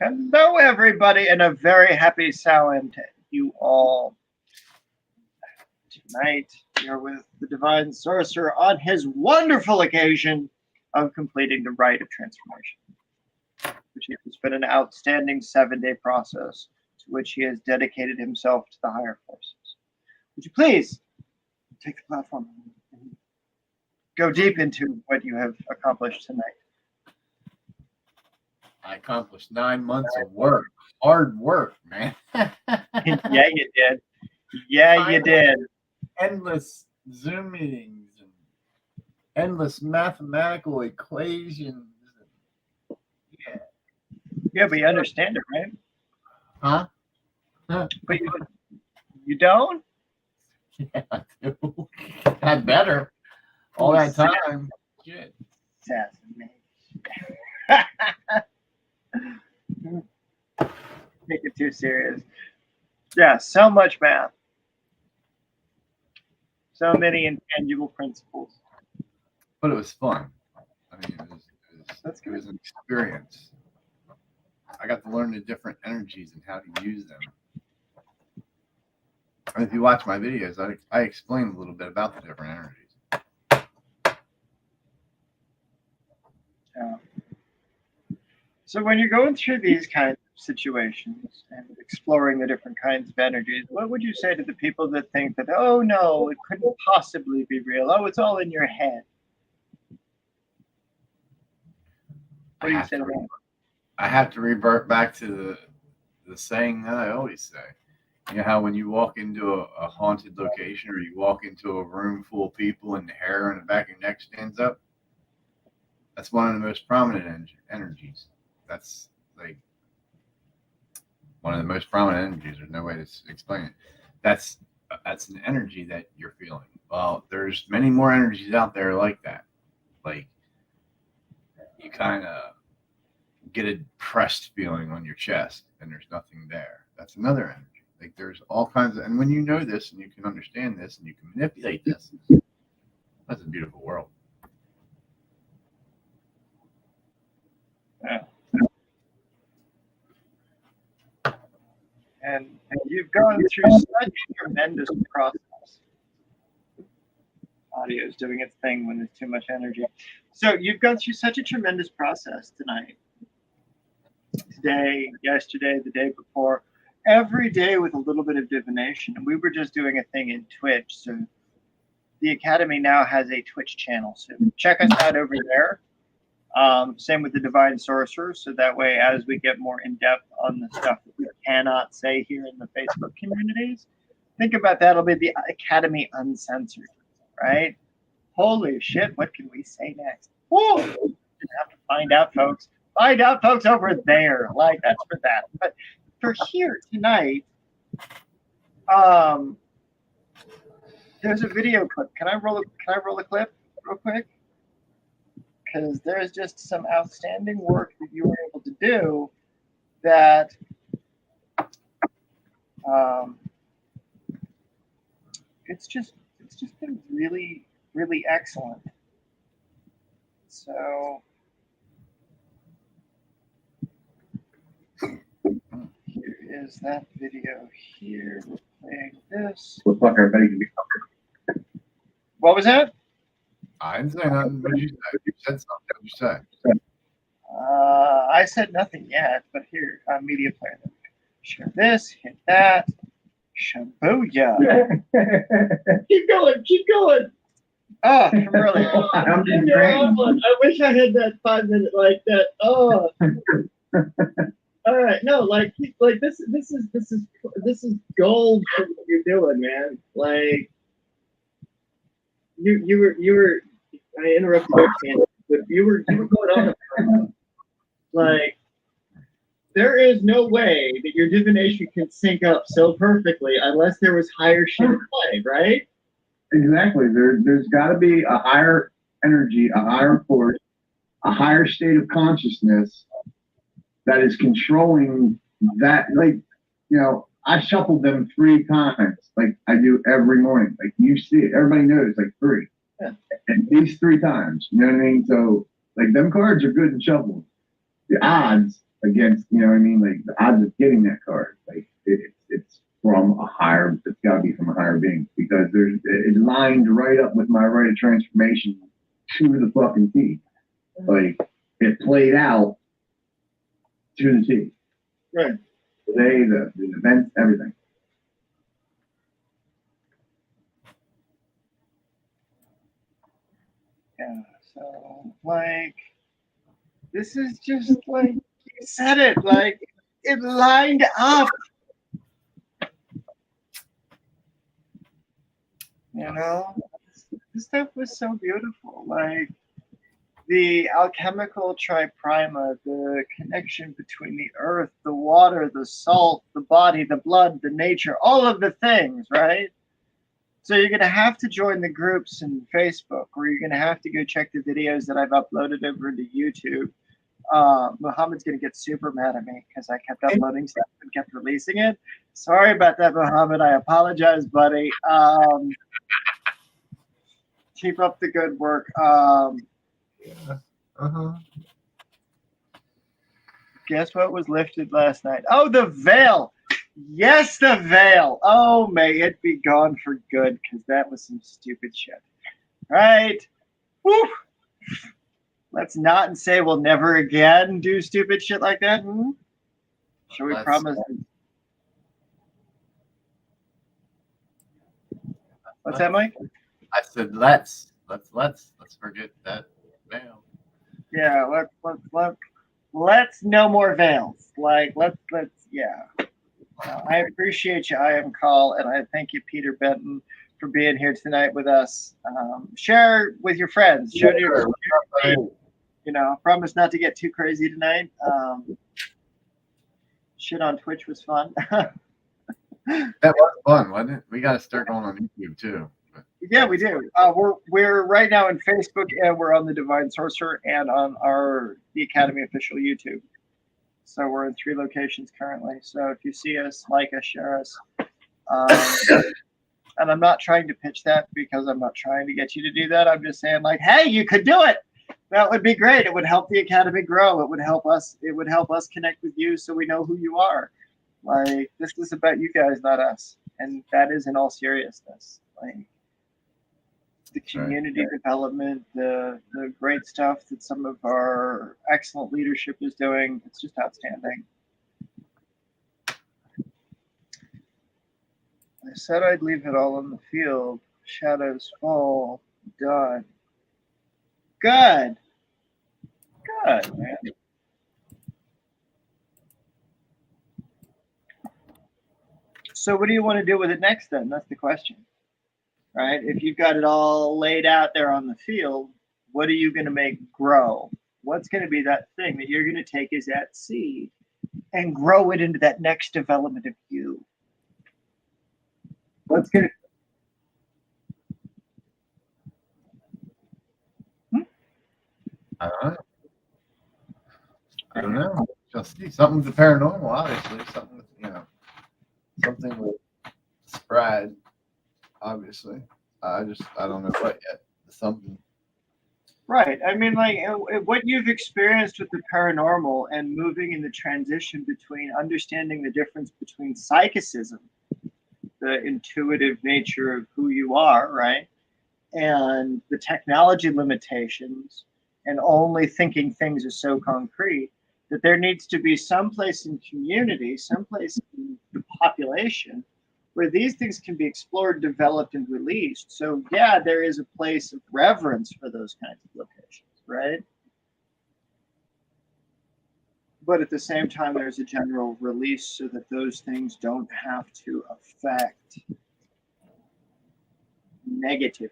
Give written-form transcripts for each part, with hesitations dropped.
Hello, everybody, and a very happy Samhain to you all. Tonight, we are with the Divine Sorcerer on his wonderful occasion of completing the Rite of Transformation, which has been an outstanding 7-day process to which he has dedicated himself to the higher forces. Would you please take the platform and go deep into what you have accomplished tonight? I accomplished 9 months of work. Hard work, man. Yeah, you did. Yeah, you did. Endless Zoom meetings and endless mathematical equations. Yeah. Yeah, but you understand it, right? Huh? But you don't? Yeah, I do. I better. All that time. Shit. Take it too serious. Yeah, so much math. So many intangible principles. But it was fun. I mean, it was an experience. I got to learn the different energies and how to use them. And if you watch my videos, I explain a little bit about the different energies. Yeah. So when you're going through these kinds of situations and exploring the different kinds of energies, what would you say to the people that think that, oh no, it couldn't possibly be real? Oh, it's all in your head. What do you say to that? I have to revert back to the saying that I always say. You know how when you walk into a haunted location or you walk into a room full of people and the hair on the back of your neck stands up? That's one of the most prominent energies. That's like one of the most prominent energies. There's no way to explain it. That's an energy that you're feeling. Well, there's many more energies out there like that. Like you kind of get a depressed feeling on your chest and there's nothing there. That's another energy. Like there's all kinds of, and when you know this and you can understand this and you can manipulate this, that's a beautiful world. Yeah. And you've gone through such a tremendous process. Audio is doing its thing when there's too much energy. So you've gone through such a tremendous process tonight. Today, yesterday, the day before, every day with a little bit of divination. And we were just doing a thing in Twitch. So the Academy now has a Twitch channel. So check us out over there. Same with the Divine Sorcerer. So that way, as we get more in depth on the stuff that we cannot say here in the Facebook communities, think about that. It'll be the Academy Uncensored, right? Holy shit, what can we say next? Whoa! You have to find out, folks. Find out, folks, over there. Like, that's for that. But for here tonight, there's a video clip. Can I roll a clip real quick? Because there's just some outstanding work that you were able to do that it's just been really, really excellent. So here is that video here. We're playing this. Looks like everybody can be covered. What was that? I didn't say nothing. What did you say? You said something. What did you say? I said nothing yet, but here, media player. Share this, hit that. Shabuya. Keep going. Oh, from earlier. I'm just great. I wish I had that 5-minute like that. Oh. All right, no, like this is gold for what you're doing, man. Like you were. I interrupted you, but you were going on about, like there is no way that your divination can sync up so perfectly unless there was higher shit in play, right? Exactly. There's got to be a higher energy, a higher force, a higher state of consciousness that is controlling that. Like, you know, I shuffled them 3 times, like I do every morning. Like you see it, everybody knows, like 3. Yeah. And these 3 times, you know what I mean? So, like, them cards are good and shuffled. The odds against, you know what I mean? Like the odds of getting that card, like it's from a higher, it's got to be from a higher being because it's lined right up with my rite of transformation to the fucking T. Like it played out to the T. Right. Today, the events, everything. Yeah. So like, this is just like you said it. Like it lined up. You know, this stuff was so beautiful. Like the alchemical triprima, the connection between the earth, the water, the salt, the body, the blood, the nature, all of the things, right? So you're going to have to join the groups in Facebook, or you're going to have to go check the videos that I've uploaded over into YouTube. Muhammad's going to get super mad at me because I kept uploading stuff and kept releasing it. Sorry about that, Muhammad. I apologize, buddy. Keep up the good work. Guess what was lifted last night? Oh, the veil. Yes, the veil. Oh, may it be gone for good, because that was some stupid shit. Right? Woo. Let's not say we'll never again do stupid shit like that. Should we promise? What's that, Mike? I said let's forget that veil. Yeah, let's no more veils. Like let's yeah. I appreciate you, I am Call, and I thank you, Peter Benton, for being here tonight with us. Share with your friends. Show your, you know, promise not to get too crazy tonight. Shit on Twitch was fun. That was fun, wasn't it? We got to start going on YouTube too. Yeah, we do. We're right now in Facebook, and we're on the Divine Sorcerer and on the Academy official YouTube. So we're in 3 locations currently. So if you see us, like us, share us. And I'm not trying to pitch that because I'm not trying to get you to do that. I'm just saying, like, hey, you could do it. That would be great. It would help the Academy grow. It would help us. It would help us connect with you so we know who you are. Like, this is about you guys, not us. And that is in all seriousness. Like, the community development, the great stuff that some of our excellent leadership is doing. It's just outstanding. I said I'd leave it all on the field. Shadows fall. Done. Good. Good, man. So what do you want to do with it next then? That's the question. Right? If you've got it all laid out there on the field, what are you going to make grow? What's going to be that thing that you're going to take as that seed and grow it into that next development of you? What's going to... I don't know. Just see something with the paranormal, obviously. Something with, you know, something with spread, obviously. I don't know what yet. Something. Right. I mean, like what you've experienced with the paranormal and moving in the transition between understanding the difference between psychicism, the intuitive nature of who you are, right, and the technology limitations, and only thinking things are so concrete, that there needs to be some place in community, some place in the population where these things can be explored, developed, and released. So yeah, there is a place of reverence for those kinds of locations, right? But at the same time, there's a general release so that those things don't have to affect negatively.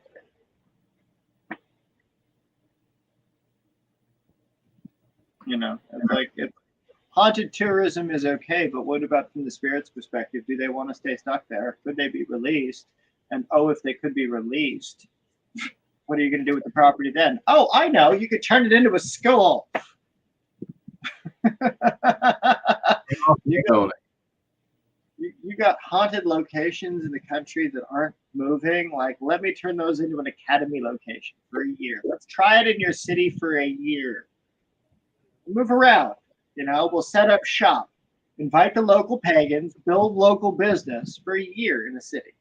You know, like if haunted tourism is okay, but what about from the spirit's perspective? Do they want to stay stuck there? Could they be released? And if they could be released, what are you going to do with the property then? Oh, I know. You could turn it into a school. You got haunted locations in the country that aren't moving. Like, let me turn those into an academy location for a year. Let's try it in your city for a year. Move around. You know, we'll set up shop, invite the local pagans, build local business for a year in the city,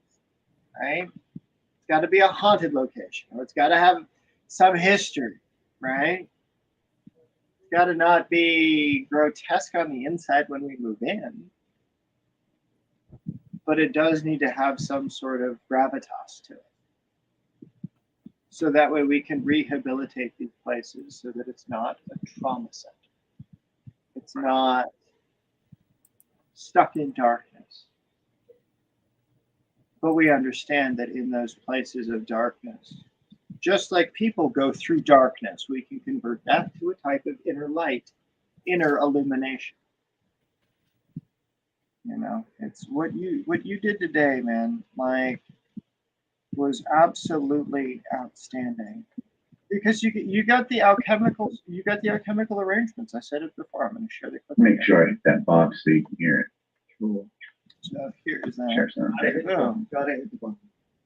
right? It's got to be a haunted location, or it's got to have some history, right? It's got to not be grotesque on the inside when we move in, but it does need to have some sort of gravitas to it. So that way we can rehabilitate these places so that it's not a trauma center. It's not stuck in darkness. But we understand that in those places of darkness, just like people go through darkness, we can convert that to a type of inner light, inner illumination. You know, it's what you did today, man. Like, was absolutely outstanding. Because you got the alchemical arrangements. I said it before. I'm going to share the clip. Make sure I hit that box so you can hear it. Cool. So here's that. Share some. Gotta hit the button.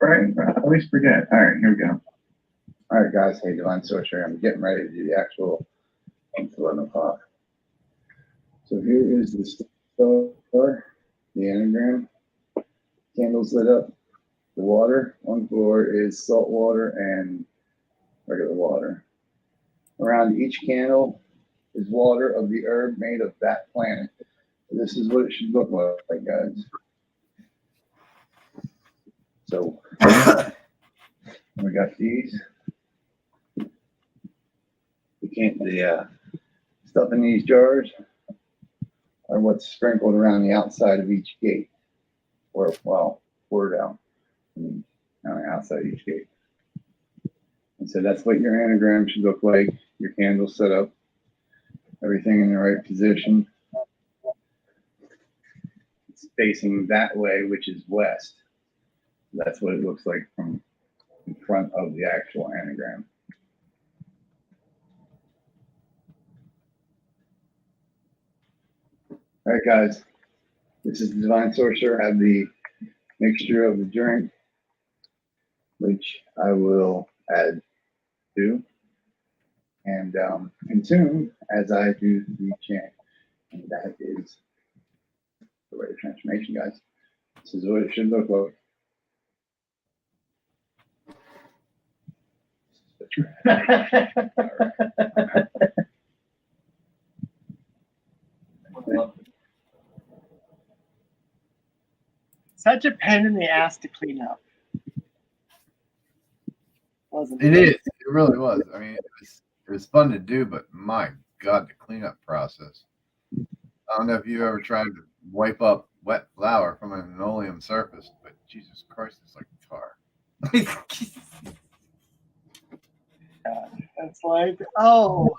Right, I always forget. All right, here we go. All right, guys. Hey, Divine Sorcerer. I'm getting ready to do the actual 11 o'clock. So here is the store, the anagram. Candles lit up. The water. One floor is salt water and regular water. Around each candle is water of the herb made of that planet. This is what it should look like, guys. So we got these. The stuff in these jars are what's sprinkled around the outside of each gate, or well, poured out on the outside of each gate. And so that's what your anagram should look like. Your candle set up, everything in the right position. It's facing that way, which is west. That's what it looks like from in front of the actual anagram. All right, guys. This is the Divine Sorcerer. I have the mixture of the drink, which I will add to and consume as I do the chant. And that is the Rite of Transformation, guys. This is what it should look like. Such a pain in the ass to clean up. Wasn't It is. It really was. I mean, it was fun to do, but my God, the cleanup process. I don't know if you ever tried to wipe up wet flour from an linoleum surface, but Jesus Christ, it's like tar. It's like, oh,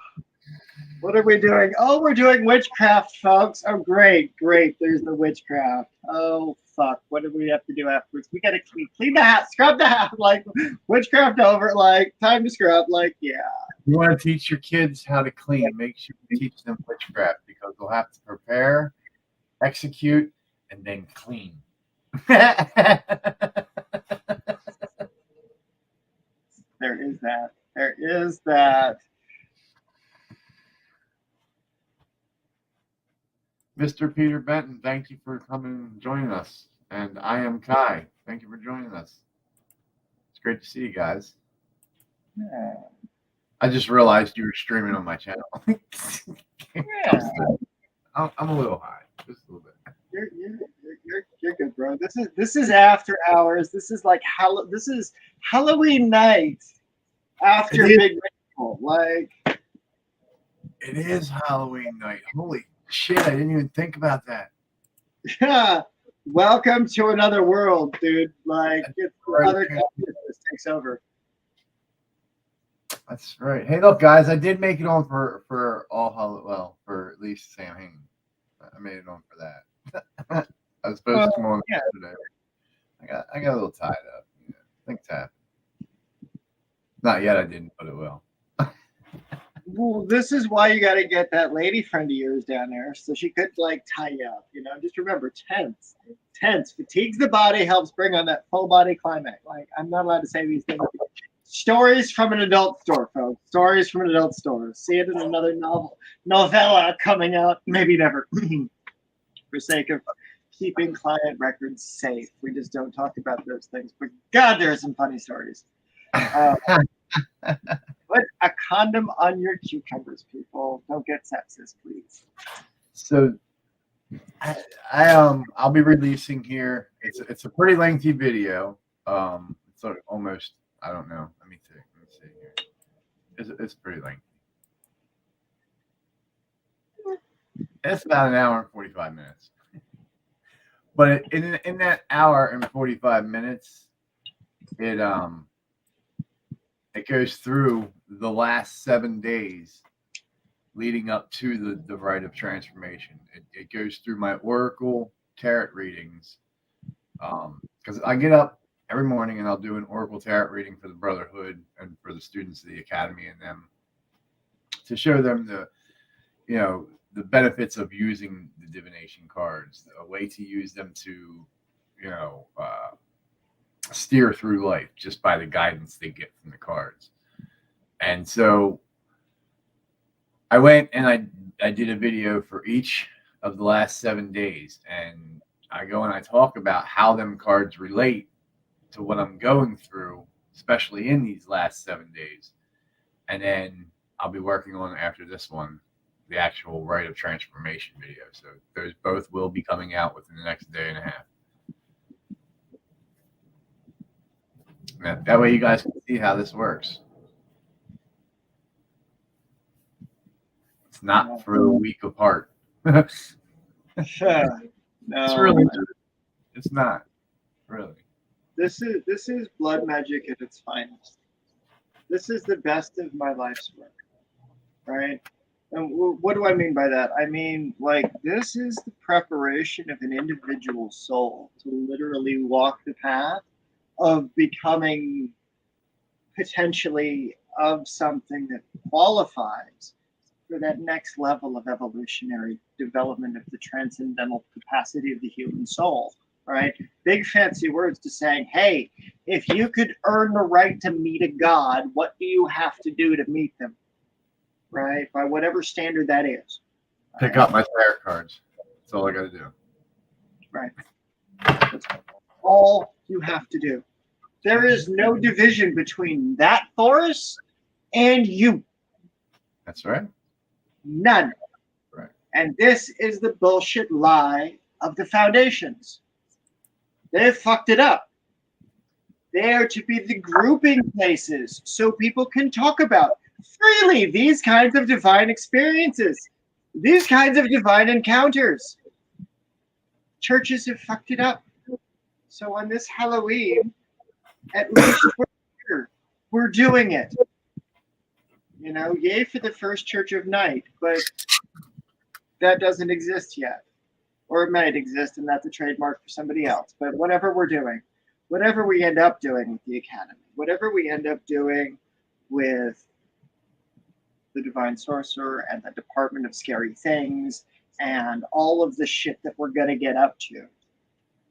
what are we doing? Oh, we're doing witchcraft, folks. Oh, great. There's the witchcraft. Oh, fuck. What do we have to do afterwards? We got to clean the house, scrub the house, like witchcraft over, like time to scrub, like, yeah. You want to teach your kids how to clean, make sure you teach them witchcraft because they'll have to prepare, execute, and then clean. There is that. There is that. Mr. Peter Benton, thank you for coming and joining us. And I am Kai. Thank you for joining us. It's great to see you guys. Yeah. I just realized you were streaming on my channel. Yeah. I'm a little high, just a little bit. You're good, bro. This is after hours. This is like this is Halloween night after Big Ritual. Like, it is Halloween night. Holy shit! I didn't even think about that. yeah. Welcome to another world, dude. Like, it's other consciousness takes over. That's right. Hey, look, guys, I did make it on for all Halloween. Well, for at least Sam Hain. I made it on for that. I was supposed to come on today. I got a little tied up. Yeah, things happen. Not yet. I didn't, but it will. Well, this is why you got to get that lady friend of yours down there, so she could like tie you up. You know, just remember, tense fatigues the body, helps bring on that full body climax. Like, I'm not allowed to say these things. Stories from an adult store, folks. Stories from an adult store. See it in another novella coming out. Maybe never. For sake of keeping client records safe, we just don't talk about those things. But God, there are some funny stories. Put a condom on your cucumbers, people. Don't get sepsis, please. So I'll be releasing here. It's a pretty lengthy video. It's like almost, I don't know. Let me see here. It's pretty lengthy. It's about an hour and 45 minutes. But in that hour and 45 minutes, it goes through the last 7 days leading up to the rite of transformation. It goes through my oracle tarot readings. Because I get up every morning and I'll do an oracle tarot reading for the Brotherhood and for the students of the Academy and them to show them the benefits of using the divination cards, a way to use them to, steer through life just by the guidance they get from the cards. And so I went and I did a video for each of the last 7 days, and I go and I talk about how them cards relate to what I'm going through, especially in these last 7 days. And then I'll be working on, after this one, the actual rite of transformation video. So those both will be coming out within the next day and a half. That way you guys can see how this works. It's not for a week apart. It's No, really, it's not really. this is blood magic at its finest. This is the best of my life's work, right? And what do I mean by that? I mean, like, this is the preparation of an individual soul to literally walk the path of becoming potentially of something that qualifies for that next level of evolutionary development of the transcendental capacity of the human soul, right? Big fancy words to saying, hey, if you could earn the right to meet a god, what do you have to do to meet them? Right? By whatever standard that is. Pick up my tarot cards. That's all I got to do. Right. That's all you have to do. There is no division between that Thoris and you. That's right. None. Right. And this is the bullshit lie of the foundations. They fucked it up. They are to be the grouping places so people can talk about freely these kinds of divine experiences, these kinds of divine encounters. Churches have fucked it up. So on this Halloween, at least we're here. We're doing it. Yay for the first church of night, but that doesn't exist yet. Or it might exist, and that's a trademark for somebody else. But whatever we're doing, whatever we end up doing with the Academy, whatever we end up doing with the Divine Sorcerer and the Department of Scary Things and all of the shit that we're going to get up to,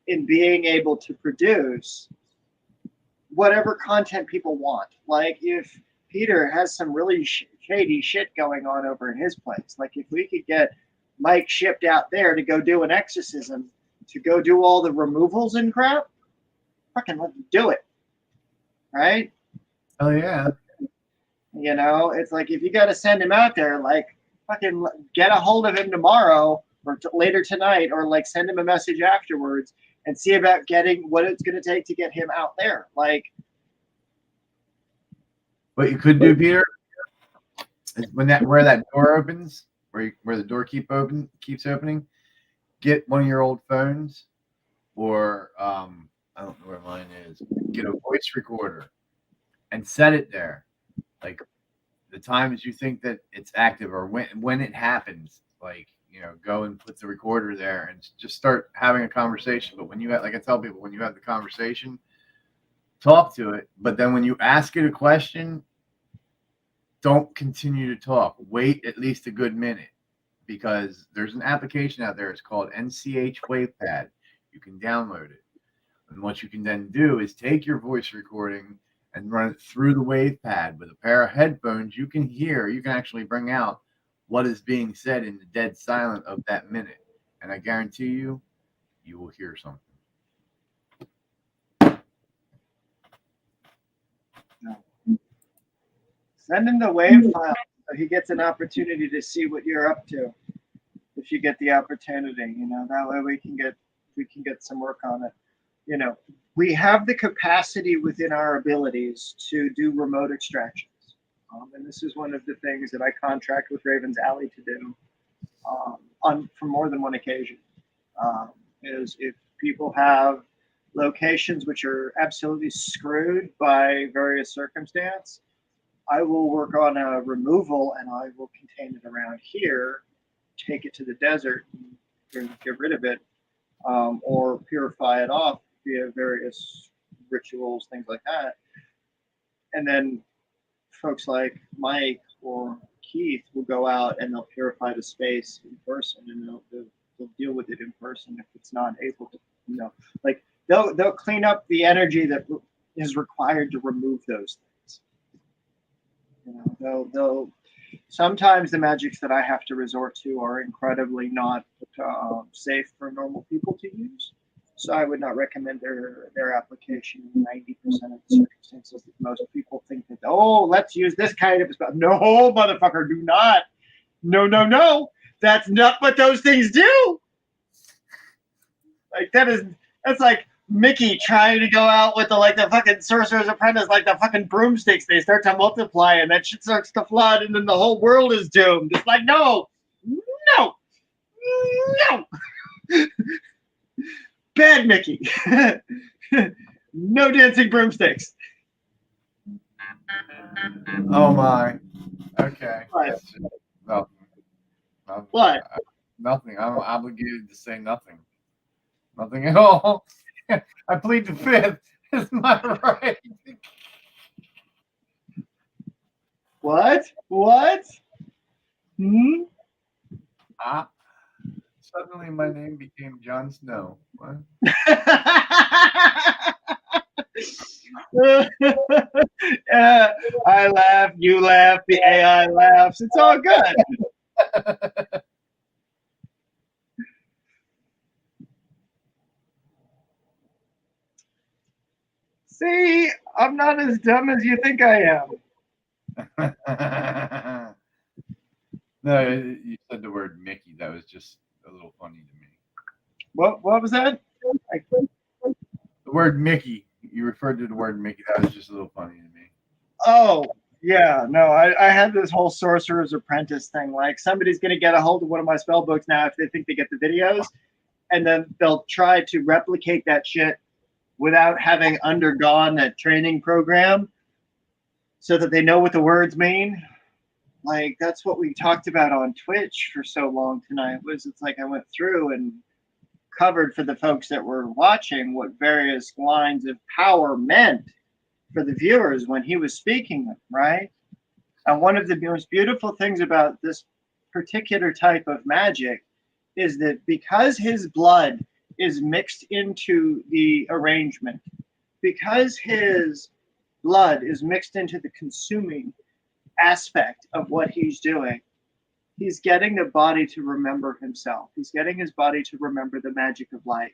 in being able to produce whatever content people want. Like, if Peter has some really shady shit going on over in his place, like if we could get Mike shipped out there to go do an exorcism, to go do all the removals and crap, fucking let's do it. Right? Oh, yeah. It's like, if you got to send him out there, like, fucking get a hold of him tomorrow or later tonight, or like send him a message afterwards and see about getting what it's going to take to get him out there. Like, what you could do, Peter, is where that door opens, where the door keeps opening, get one of your old phones, or I don't know where mine is. Get a voice recorder and set it there. Like, the times you think that it's active, or when it happens, like, go and put the recorder there and just start having a conversation. But when you like I tell people, when you have the conversation, talk to it. But then when you ask it a question, don't continue to talk. Wait at least a good minute, because there's an application out there. It's called NCH WavePad. You can download it. And what you can then do is take your voice recording and run it through the wave pad with a pair of headphones, you can actually bring out what is being said in the dead silence of that minute. And I guarantee you, you will hear something. Send him the wave file so he gets an opportunity to see what you're up to. If you get the opportunity, that way we can get some work on it. We have the capacity within our abilities to do remote extractions. And this is one of the things that I contract with Raven's Alley to do for more than one occasion. Is if people have locations which are absolutely screwed by various circumstance, I will work on a removal and I will contain it around here, take it to the desert and get rid of it, or purify it off via various rituals, things like that. And then folks like Mike or Keith will go out and they'll purify the space in person, and they'll deal with it in person if it's not able to, like they'll clean up the energy that is required to remove those things. They'll sometimes the magics that I have to resort to are incredibly not safe for normal people to use. So I would not recommend their application in 90% of the circumstances that most people think that, let's use this kind of spell. No, motherfucker, do not. No. That's not what those things do. Like that's like Mickey trying to go out with the fucking Sorcerer's Apprentice, like the fucking broomsticks. They start to multiply and that shit starts to flood and then the whole world is doomed. It's like, no. Bad Mickey. No dancing broomsticks. Oh my. Okay. What? Nothing. What? Nothing. I'm obligated to say nothing. Nothing at all. I plead the fifth. It's my right. What? Suddenly my name became Jon Snow. What? I laugh, you laugh, the AI laughs. It's all good. See, I'm not as dumb as you think I am. No, you said the word Mickey. That was just a little funny to me. What was that? The word Mickey. You referred to the word Mickey. That was just a little funny to me. Oh, yeah. No, I had this whole Sorcerer's Apprentice thing. Like, somebody's going to get a hold of one of my spell books now if they think they get the videos, and then they'll try to replicate that shit without having undergone that training program so that they know what the words mean. Like, that's what we talked about on Twitch for so long tonight. It's like I went through and covered for the folks that were watching what various lines of power meant for the viewers when he was speaking them, right? And one of the most beautiful things about this particular type of magic is that because his blood is mixed into the arrangement, because his blood is mixed into the consuming aspect of what he's doing, he's getting the body to remember himself. He's getting his body to remember the magic of life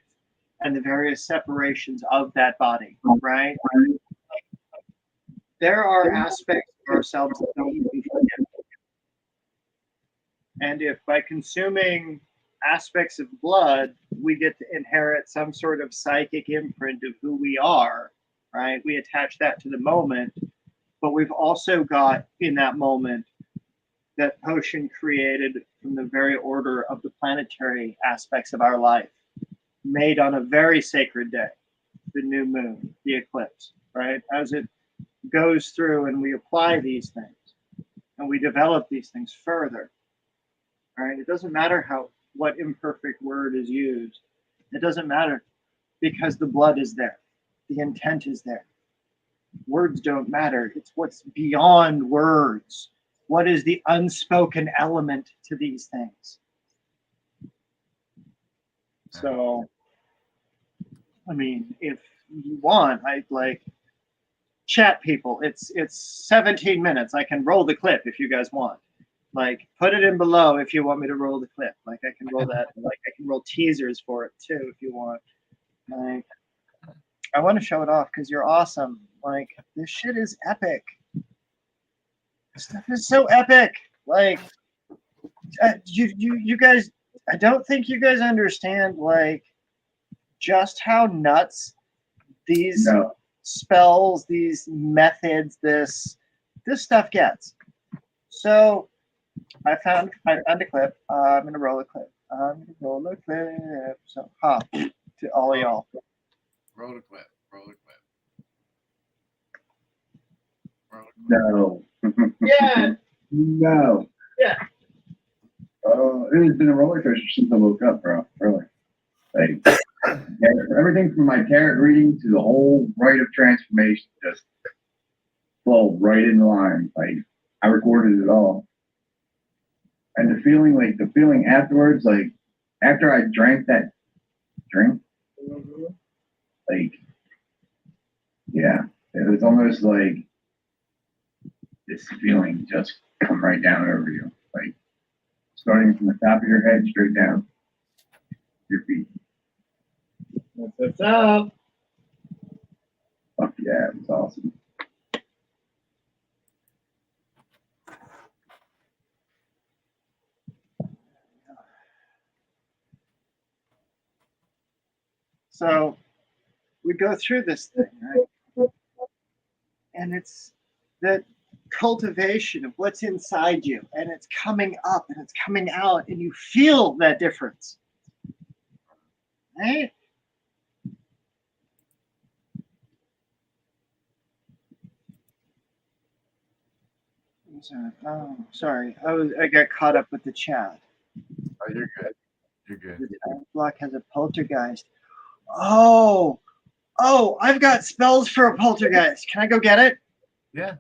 and the various separations of that body, right? There are aspects of ourselves that don't even forget. And if by consuming aspects of blood, we get to inherit some sort of psychic imprint of who we are, right? We attach that to the moment, but we've also got in that moment that potion created from the very order of the planetary aspects of our life, made on a very sacred day, the new moon, the eclipse, right? As it goes through and we apply these things and we develop these things further, right? It doesn't matter what imperfect word is used. It doesn't matter because the blood is there. The intent is there. Words don't matter. It's what's beyond words. What is the unspoken element to these things? So, I mean, if you want, chat people. It's 17 minutes. I can roll the clip if you guys want. Like, put it in below if you want me to roll the clip. Like, I can roll that. Like, I can roll teasers for it too if you want. Like, I want to show it off because you're awesome. Like, this shit is epic. This stuff is so epic. Like, you guys, I don't think you guys understand, like, just how nuts these No. spells, these methods, this stuff gets. So I found a clip. I'm gonna roll a clip. So to all of y'all. Roll the clip. Roll the clip. Roll the clip. No. Yeah. No. Yeah. Oh, it has been a roller coaster since I woke up, bro. Really. Like, everything from my tarot reading to the whole rite of transformation just flowed right in line. Like, I recorded it all. And the feeling afterwards, like, after I drank that drink, like, yeah, it was almost like this feeling just come right down over you. Like, starting from the top of your head straight down your feet. What's up? Fuck yeah, it was awesome. So we go through this thing, right? And it's the cultivation of what's inside you, and it's coming up and it's coming out, and you feel that difference. Right? Oh, sorry. I got caught up with the chat. Oh, you're good. You're good. The time block has a poltergeist. Oh, I've got spells for a poltergeist. Can I go get it? Yeah.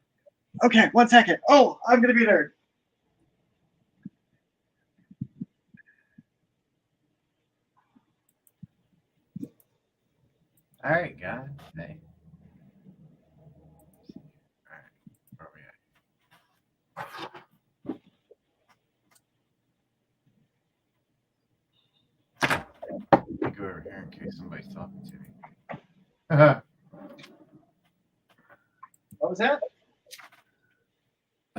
Okay, 1 second. Oh, I'm gonna be there. All right, guys. Hey. All right. Where are we at? Let me go over here in case somebody's talking to me. What was that?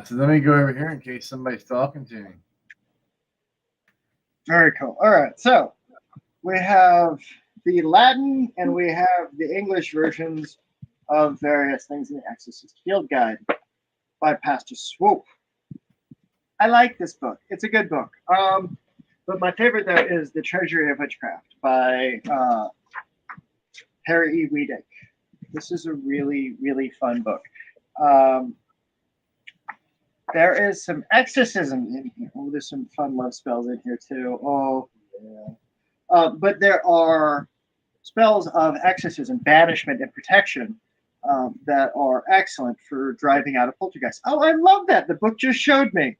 So let me go over here in case somebody's talking to me. Very cool. All right, so we have the Latin and we have the English versions of various things in the Exorcist Field Guide by Pastor Swoop. I like this book. It's a good book. But my favorite though is The Treasury of Witchcraft by Harry E. Wiedek. This is a really, really fun book. There is some exorcism in here. Oh, there's some fun love spells in here too. Oh, yeah. But there are spells of exorcism, banishment, and protection that are excellent for driving out a poltergeist. Oh, I love that. The book just showed me.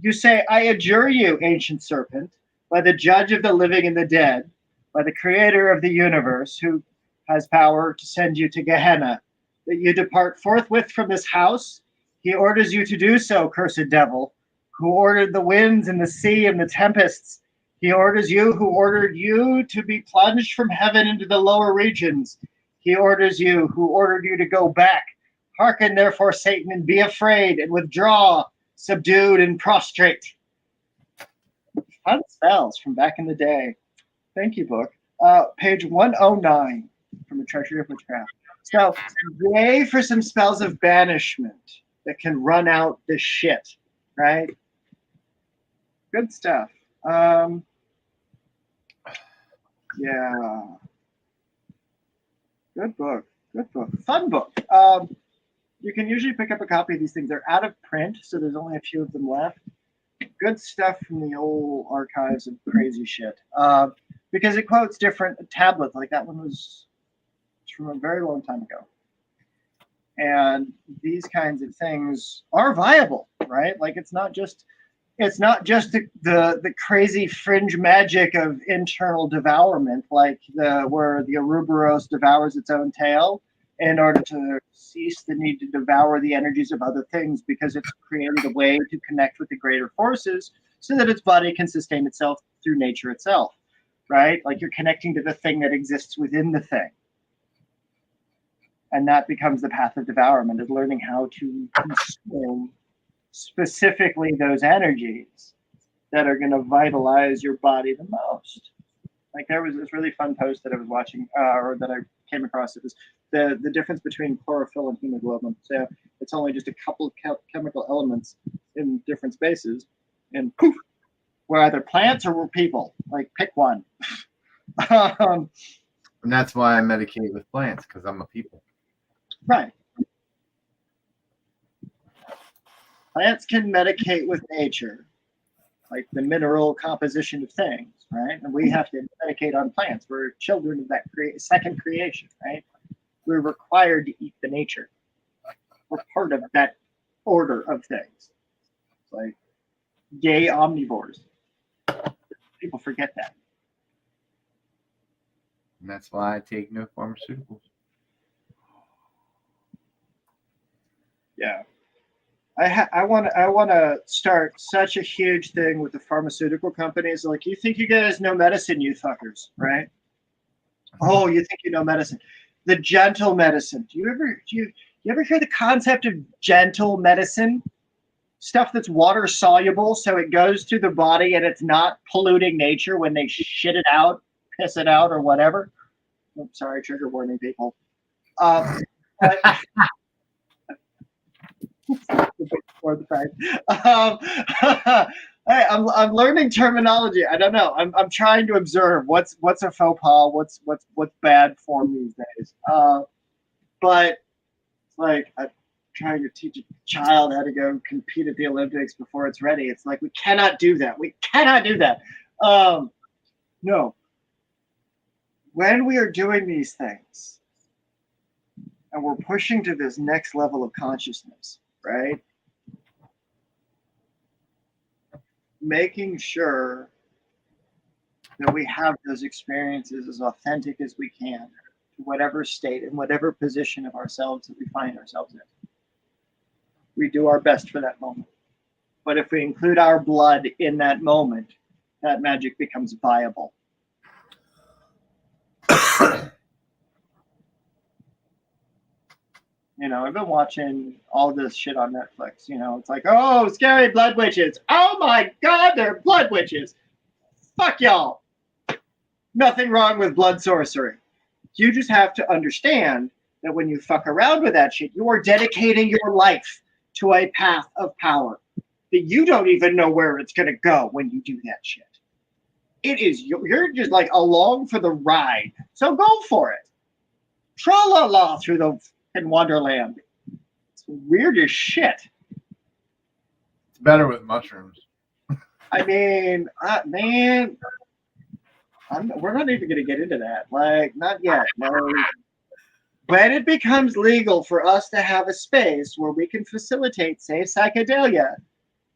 You say, I adjure you, ancient serpent, by the judge of the living and the dead, by the creator of the universe, who has power to send you to Gehenna, that you depart forthwith from this house. He orders you to do so, cursed devil, who ordered the winds and the sea and the tempests. He orders you, who ordered you to be plunged from heaven into the lower regions. He orders you, who ordered you to go back. Hearken, therefore, Satan, and be afraid, and withdraw, subdued and prostrate. Fun spells from back in the day. Thank you, book. Page 109 from the Treasury of Witchcraft. So, yay for some spells of banishment that can run out the shit, right? Good stuff. Yeah. Good book. Good book. Fun book. You can usually pick up a copy of these things. They're out of print, so there's only a few of them left. Good stuff from the old archives of crazy shit. Because it quotes different tablets. Like that one was from a very long time ago. And these kinds of things are viable, right? Like it's not just the crazy fringe magic of internal devourment, like where the Ouroboros devours its own tail. in order to cease the need to devour the energies of other things, because it's created a way to connect with the greater forces so that its body can sustain itself through nature itself, right? Like you're connecting to the thing that exists within the thing. And that becomes the path of devourment, is learning how to consume specifically those energies that are going to vitalize your body the most. Like there was this really fun post that I was watching, or that I came across. It was the difference between chlorophyll and hemoglobin. So it's only just a couple of chemical elements in different spaces, and poof, we're either plants or we're people. Like pick one. And that's why I medicate with plants, because I'm a people. Right. Plants can medicate with nature, like the mineral composition of things, right? And we have to medicate on plants. We're children of that second creation, right? We're required to eat the nature. We're part of that order of things. It's like gay omnivores. People forget that. And that's why I take no pharmaceuticals. Yeah. I want to start such a huge thing with the pharmaceutical companies. Like, you think you guys know medicine, you fuckers, right? Oh, you think you know medicine? The gentle medicine. Do you ever hear the concept of gentle medicine? Stuff that's water soluble, so it goes through the body and it's not polluting nature when they shit it out, piss it out, or whatever. Oh, sorry, trigger warning, people. But, for the fact. Hey, I'm learning terminology. I don't know. I'm trying to observe what's a faux pas, what's bad form these days. But like I'm trying to teach a child how to go compete at the Olympics before it's ready. It's like we cannot do that. We cannot do that. No. When we are doing these things and we're pushing to this next level of consciousness, right? Making sure that we have those experiences as authentic as we can, to whatever state and whatever position of ourselves that we find ourselves in. We do our best for that moment. But if we include our blood in that moment, that magic becomes viable. You know, I've been watching all this shit on Netflix. You know, it's like, oh, scary blood witches. Oh my God, they're blood witches. Fuck y'all. Nothing wrong with blood sorcery. You just have to understand that when you fuck around with that shit, you are dedicating your life to a path of power that you don't even know where it's going to go when you do that shit. It is, you're just like along for the ride. So go for it. Tra-la-la through the in Wonderland. It's weird as shit. It's better with mushrooms. I mean, man, we're not even going to get into that. Like, not yet. No. When it becomes legal for us to have a space where we can facilitate, say, psychedelia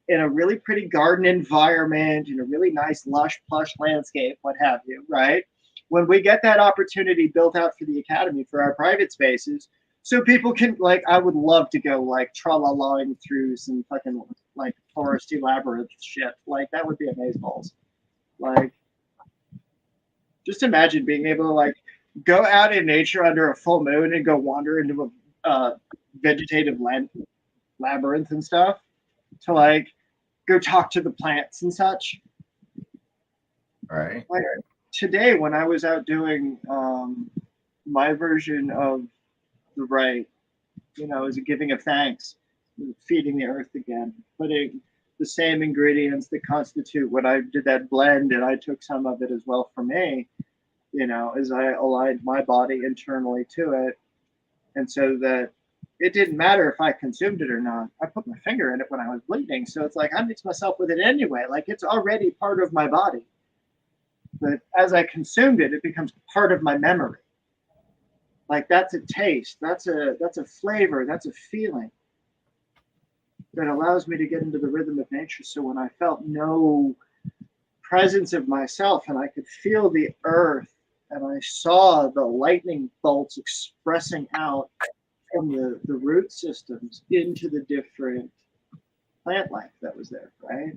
in a really pretty garden environment, in a really nice, lush, plush landscape, what have you, right? When we get that opportunity built out for the Academy for our private spaces, so people can, like, I would love to go, like, tra-la-laing through some fucking, like, foresty labyrinth shit. Like, that would be amazeballs. Like, just imagine being able to, like, go out in nature under a full moon and go wander into a vegetative labyrinth and stuff to, like, go talk to the plants and such. Right. Like, today, when I was out doing my version of the Rite, you know, as a giving of thanks, feeding the earth again, putting the same ingredients that constitute when I did that blend, and I took some of it as well for me, you know, as I aligned my body internally to it. And so that it didn't matter if I consumed it or not. I put my finger in it when I was bleeding. So it's like I mixed myself with it anyway. Like, it's already part of my body. But as I consumed it, it becomes part of my memory. Like, that's a taste, that's a flavor, that's a feeling that allows me to get into the rhythm of nature. So when I felt no presence of myself and I could feel the earth and I saw the lightning bolts expressing out from the root systems into the different plant life that was there, right?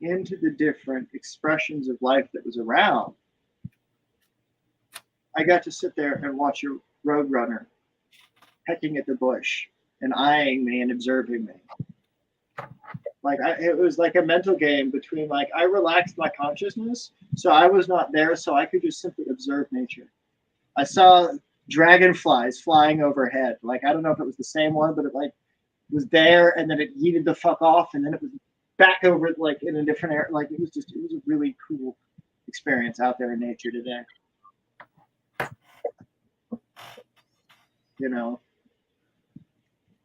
Into the different expressions of life that was around. I got to sit there and watch a roadrunner pecking at the bush and eyeing me and observing me. Like it was like a mental game between like I relaxed my consciousness, so I was not there, so I could just simply observe nature. I saw dragonflies flying overhead. Like I don't know if it was the same one, but it like was there, and then it yeeted the fuck off, and then it was back over like in a different area. Like it was a really cool experience out there in nature today. You know,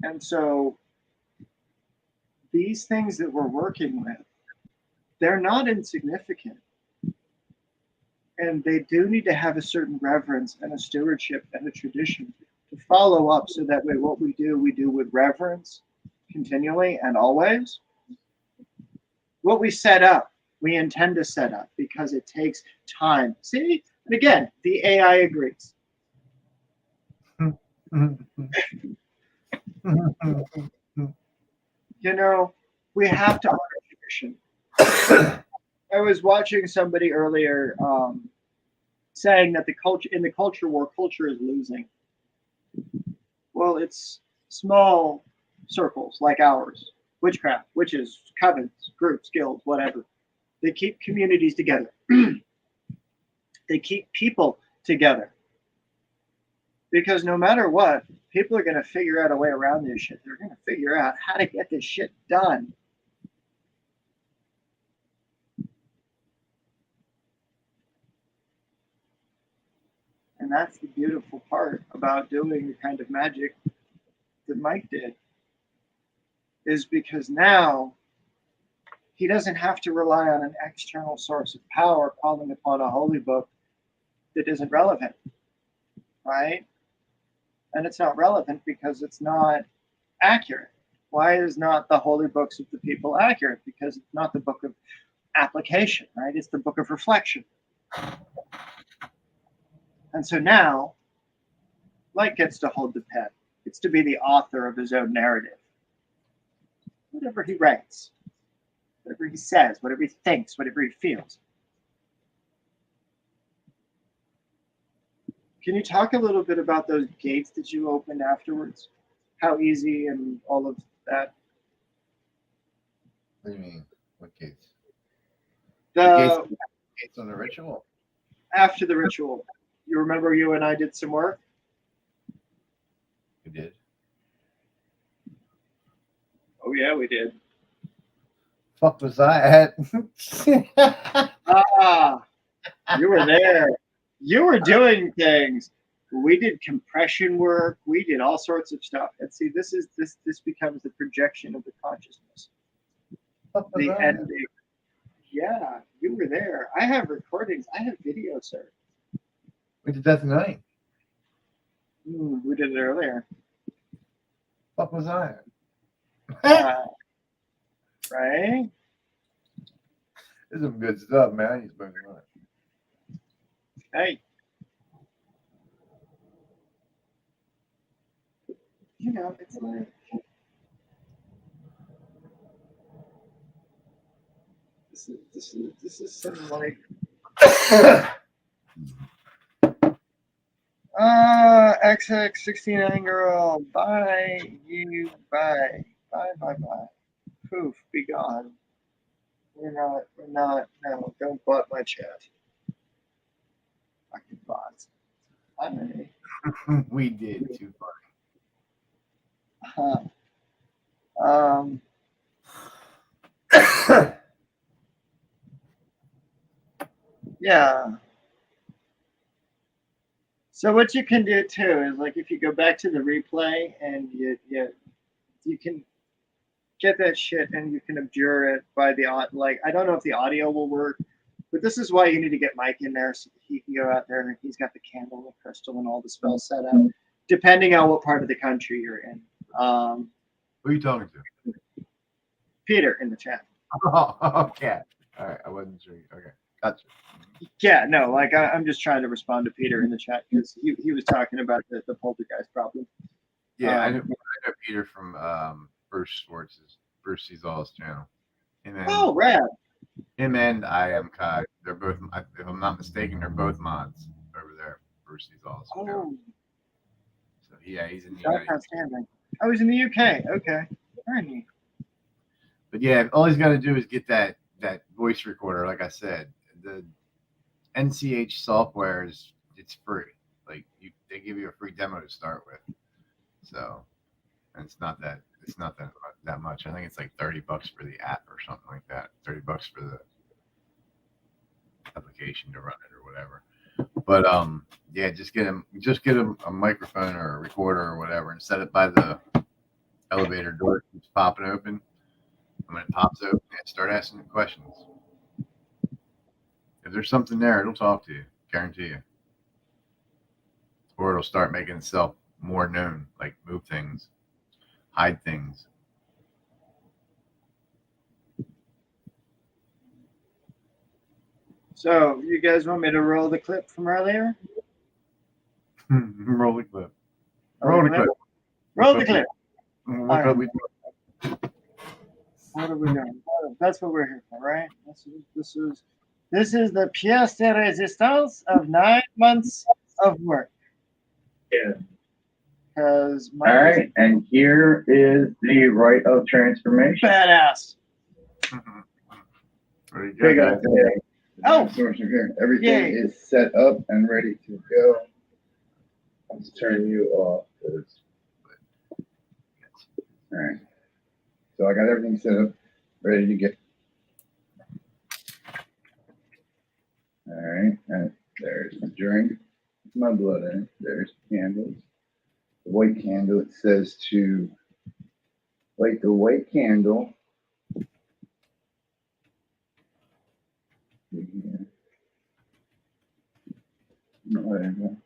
and so these things that we're working with, they're not insignificant. And they do need to have a certain reverence and a stewardship and a tradition to follow up so that way what we do with reverence continually and always. What we set up, we intend to set up because it takes time. See? And again, the AI agrees. You know, we have to honor tradition. I was watching somebody earlier saying that in the culture war, culture is losing. Well, it's small circles like ours, witchcraft, witches, covens, groups, guilds, whatever. They keep communities together. They keep people together. Because no matter what, people are going to figure out a way around this shit. They're going to figure out how to get this shit done. And that's the beautiful part about doing the kind of magic that Mike did. Is because now he doesn't have to rely on an external source of power calling upon a holy book that isn't relevant. Right? And it's not relevant because it's not accurate. Why is not the holy books of the people accurate? Because it's not the book of application, right? It's the book of reflection. And so now, Light gets to hold the pen. Gets to be the author of his own narrative. Whatever he writes, whatever he says, whatever he thinks, whatever he feels. Can you talk a little bit about those gates that you opened afterwards? How easy and all of that? What do you mean? What gates? The gates on the ritual? After the ritual. You remember you and I did some work? We did. Oh, yeah, we did. Fuck was I at? You were there. You were doing things. We did compression work. We did all sorts of stuff. And see, this becomes the projection of the consciousness. The ending. Yeah, you were there. I have recordings. I have video, sir. We did that tonight. We did it earlier. Fuck was I at? Right? This is some good stuff, man. He's been on it. Hey. You know, it's like this is some like XX69 girl, bye you, bye. Bye. Poof, be gone. We're not, no, don't bot my chat. Fucking bots. Hi. We did too funny. Yeah. So what you can do too is like if you go back to the replay and you can get that shit and you can abjure it by the like I don't know if the audio will work, but this is why you need to get Mike in there so that he can go out there and he's got the candle, the crystal, and all the spells set up, depending on what part of the country you're in. Who are you talking to? Peter in the chat. Oh, okay. All right, I wasn't sure. Okay, gotcha. Yeah, no, like I'm just trying to respond to Peter in the chat because he was talking about the poltergeist problem. Yeah, I Um, know Peter from Bruce Seazall's channel. And then Oh, rad. him and I am Kai. They're both, if I'm not mistaken, they're both mods over there. Bruce Seazall's channel. Oh, So yeah, he's in the that's United. outstanding. I was in the UK. Okay, very neat. But yeah, all he's got to do is get that voice recorder. Like I said, the NCH software it's free. Like they give you a free demo to start with. So, and it's not that much. I think it's like $30 for the app or something like that. $30 for the application to run it or whatever. But yeah, just get him a microphone or a recorder or whatever, and set it by the elevator door. It's popping open. And when it pops open, start asking it questions. If there's something there, it'll talk to you. Guarantee you. Or it'll start making itself more known, like move things, hide things. So, you guys want me to roll the clip from earlier? Roll the clip. Roll the clip. Roll the clip. What are we doing? What are we doing? That's what we're here for, right? This is the pièce de résistance of 9 months of work. Yeah. Because All right, and here is the rite of transformation. badass. There you Big go, up guys. today. Oh. Source of here. Everything Yay. is set up and ready to go. Let's turn you off. All right. So I got everything set up, ready to get. All right. And there's the drink. My blood in it. There's candles. The white candle. It says to light the white candle. Whatever.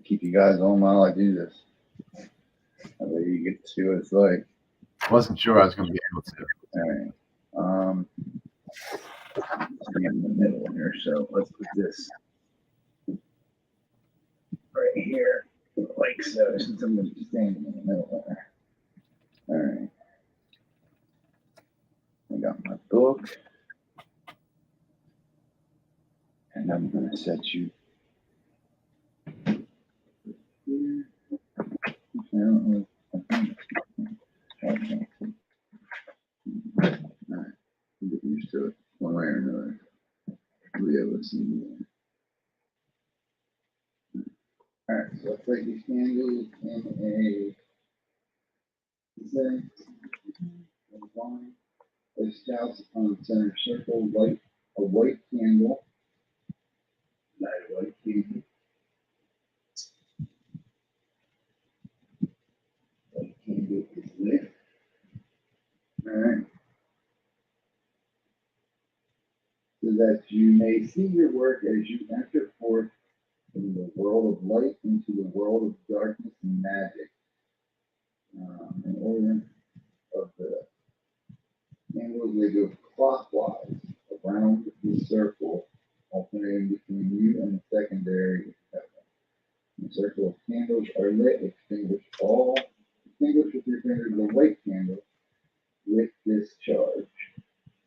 Keep you guys on while I do this. That way you get to see what it's like. Wasn't sure I was going to be able to. All right. Stand in the middle here, so let's put this right here, like so, since I'm going to be standing in the middle there. All right. I got my book, and I'm going to set you here. Okay. All right. Get used to it one way or another. We'll be able to see you. All right, so let's light these candles in a one. Place douse on the center circle, light a white candle. Light a white candle. White candle is lit. All right. So that you may see your work as you enter forth from the world of light into the world of darkness and magic. In order of the candles, they go clockwise around the circle, alternating between you and the secondary heaven. The circle of candles are lit. Extinguish with your finger the white candle with discharge.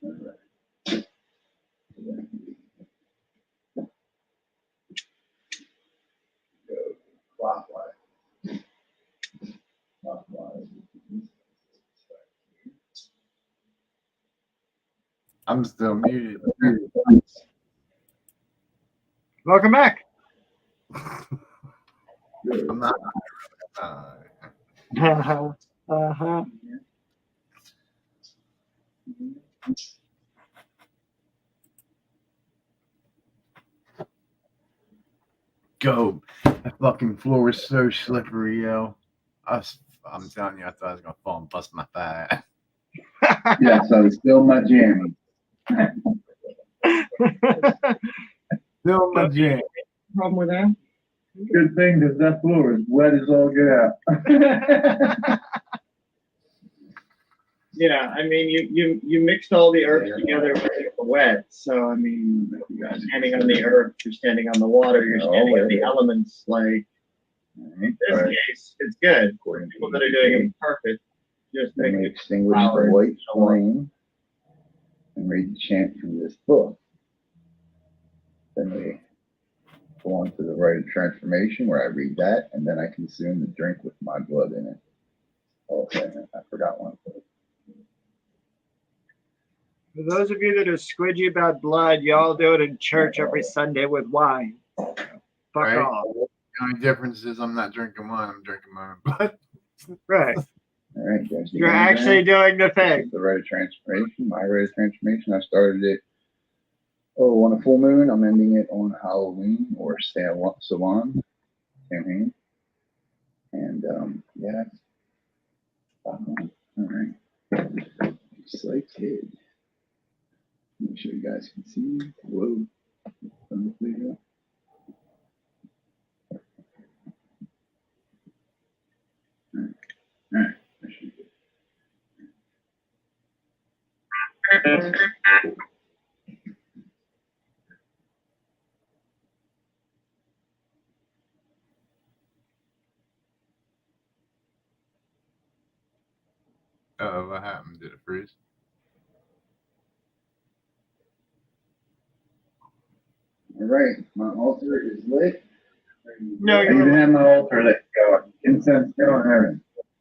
All right. Go clockwise. Clockwise. I'm still muted. Welcome back. I'm not. Uh-huh. Go. That fucking floor was so slippery, yo. I'm telling you, I thought I was going to fall and bust my thigh. Yeah, so it's still my jammy. Still my jam. Problem with that? Good thing, because that floor is wet as all get out. you know, I mean, you mixed all the herbs together with the wet. So I mean, you're standing on the earth, you're standing on the water, you're standing on the elements. Like in this case, it's good. People that are doing it perfect, just Then make we it extinguish the flowers white and so on. flame and read the chant from this book. Then we go on to the Rite of Transformation where I read that and then I consume the drink with my blood in it. Okay, I forgot one. For those of you that are squidgy about blood, y'all do it in church every Sunday with wine. Fuck Right. off. The only difference is I'm not drinking wine, I'm drinking my own blood. Right. All right, guys. You're actually doing the thing. The Rite of Transformation, my Rite of Transformation. I started it on a full moon. I'm ending it on Halloween or Salon, Samhain. And yeah, all right. Excited. Make sure you guys can see. Whoa. There you go. All right. That should be good. What happened? Did it freeze? All right, my altar is lit. No, I you're even have my altar lit. Go. Incense going, everything.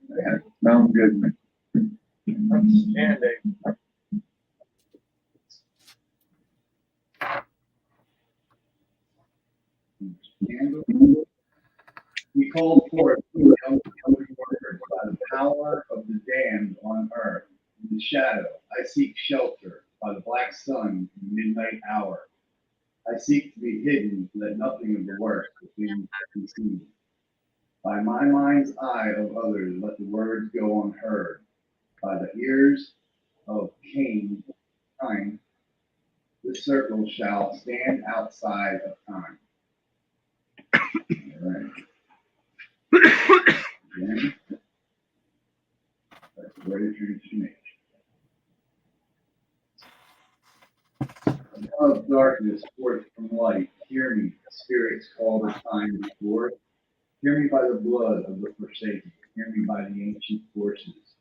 Yeah, smells good. outstanding. We called forth the young workers by the power of the damned on earth. In the shadow, I seek shelter by the black sun in the midnight hour. I seek to be hidden so that nothing of the work within be seen. By my mind's eye of others, let the words go unheard. By the ears of Cain, time, this circle shall stand outside of time. All right. Again, that's the Rite of Transformation. Of darkness, forth from light, hear me, spirits called as time before. Hear me by the blood of the forsaken, hear me by the ancient forces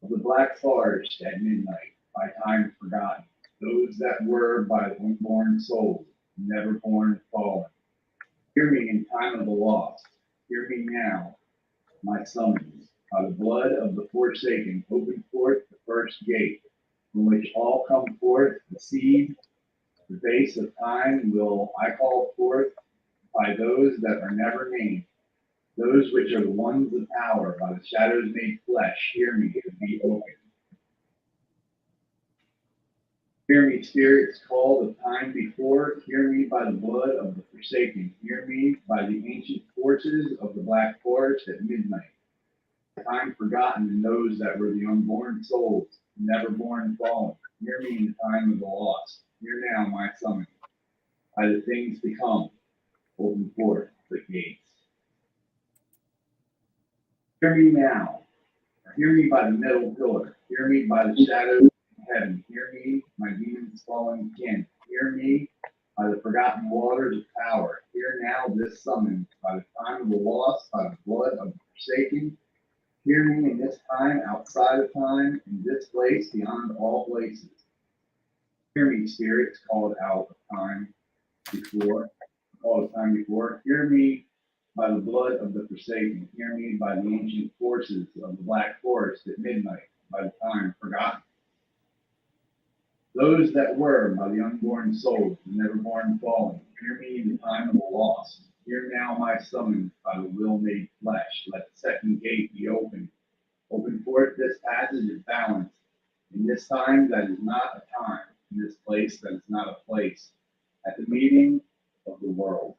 of the black forest at midnight, by time forgotten, those that were by unborn souls, never born fallen. Hear me in time of the lost, hear me now, my summons, by the blood of the forsaken, open forth the first gate, from which all come forth, the seed, the base of time will I call forth by those that are never named, those which are the ones of power, by the shadows made flesh, hear me to be open. Hear me, spirits called of time before, hear me by the blood of the forsaken, hear me by the ancient forces of the black forest at midnight. Time forgotten in those that were the unborn souls, never born fallen, hear me in the time of the lost, hear now my summons. By the things to come, open forth the gates. Hear me now, or hear me by the middle pillar, hear me by the shadows of heaven, hear me, my demons fallen kin, hear me by the forgotten waters of power, hear now this summons, by the time of the lost, by the blood of the forsaken, hear me in this time, outside of time, in this place, beyond all places. Hear me, spirits called out of time before, all the time before. Hear me by the blood of the forsaken. Hear me by the ancient forces of the black forest at midnight, by the time forgotten. Those that were by the unborn souls, the never born fallen. Hear me in the time of the lost. Hear now my summons by the will made flesh. Let the second gate be opened. Open forth this passage of balance. In this time that is not a time. In this place that is not a place. At the meeting of the world.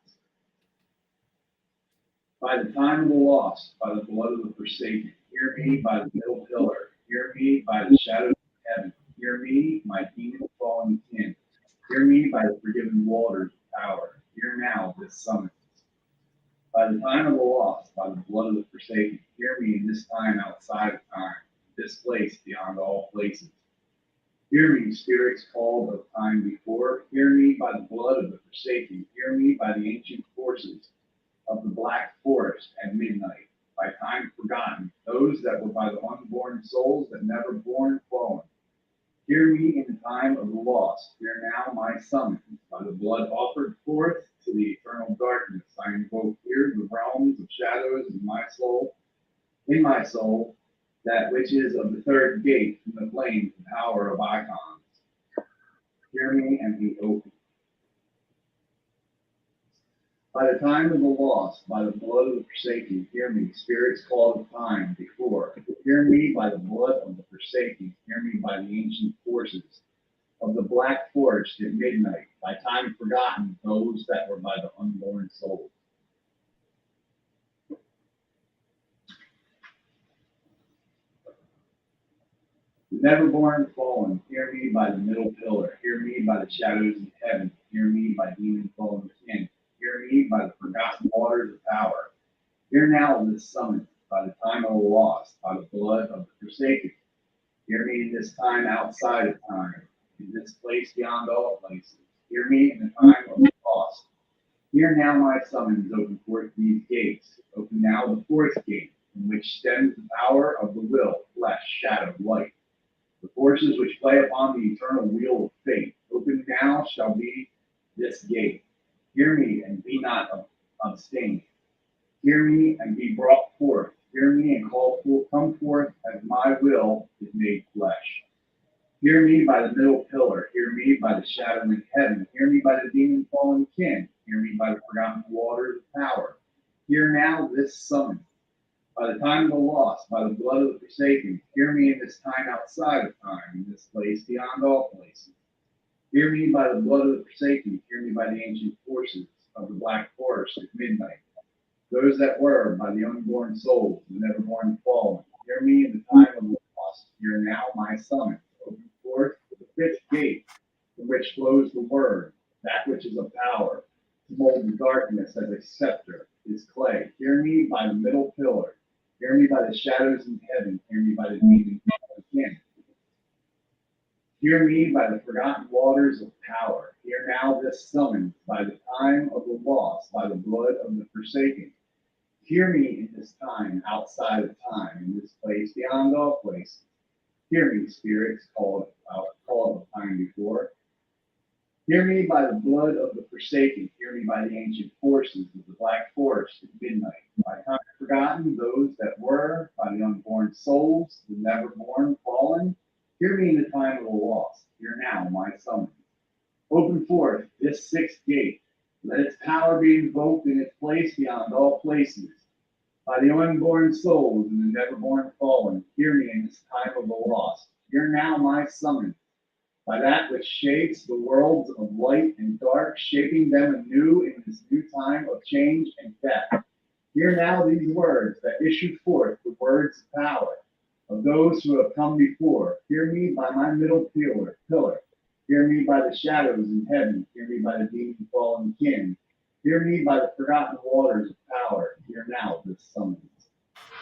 By the time of the lost, by the blood of the forsaken, hear me by the middle pillar, hear me by the shadows of heaven, hear me, my demon fallen kin, hear me by the forgiven waters of power, hear now this summons. By the time of the lost, by the blood of the forsaken, hear me in this time outside of time, this place beyond all me, spirits called of time before. Hear me by the blood of the forsaken. Hear me by the ancient forces of the black forest at midnight, by time forgotten, those that were by the unborn souls that never born fallen. Hear me in the time of the lost. Hear now my summons, by the blood offered forth to the eternal darkness. I invoke here the realms of shadows in my soul, that which is of the third gate from the flames and power of icons. Hear me and be open. By the time of the lost, by the blood of the forsaken, hear me, spirits called of time before. Hear me by the blood of the forsaken, hear me by the ancient forces of the black forest at midnight, by time forgotten, those that were by the unborn souls. The never-born fallen, hear me by the middle pillar, hear me by the shadows of heaven, hear me by demon fallen kin, hear me by the forgotten waters of power. Hear now this summons, by the time of the lost, by the blood of the forsaken. Hear me in this time outside of time, in this place beyond all places. Hear me in the time of the lost. Hear now my summons, open forth these gates. Open now the fourth gate, from which stems the power of the will, flesh, shadow, light. The forces which play upon the eternal wheel of fate. Open now shall be this gate. Hear me and be not abstained. Hear me and be brought forth. Hear me and come forth as my will is made flesh. Hear me by the middle pillar. Hear me by the shadow in heaven. Hear me by the demon fallen kin. Hear me by the forgotten waters of power. Hear now this summons. By the time of the lost, by the blood of the forsaken, hear me in this time outside of time, in this place beyond all places. Hear me by the blood of the forsaken, hear me by the ancient forces of the black forest at midnight. Those that were by the unborn souls, the never born fallen, hear me in the time of the lost. Hear now my summons. Open forth the fifth gate, from which flows the word, that which is of power, to mold the darkness as a scepter is clay. Hear me by the middle pillar. Hear me by the shadows in heaven. Hear me by the demon kin. Hear me by the forgotten waters of power. Hear now this summons by the time of the lost, by the blood of the forsaken. Hear me in this time outside of time, in this place beyond all places. Hear me, spirits called of time before. Hear me by the blood of the forsaken. Hear me by the ancient forces of the black forest at midnight. By time forgotten, those that were, by the unborn souls, the never born fallen. Hear me in the time of the lost. Hear now my summons. Open forth this sixth gate. Let its power be invoked in its place beyond all places. By the unborn souls and the never born fallen, hear me in this time of the lost. Hear now my summons. By that which shapes the worlds of light and dark, shaping them anew in this new time of change and death. Hear now these words that issue forth, the words of power of those who have come before. Hear me by my middle pillar. Hear me by the shadows in heaven. Hear me by the demon fallen kin. Hear me by the forgotten waters of power. Hear now this summons.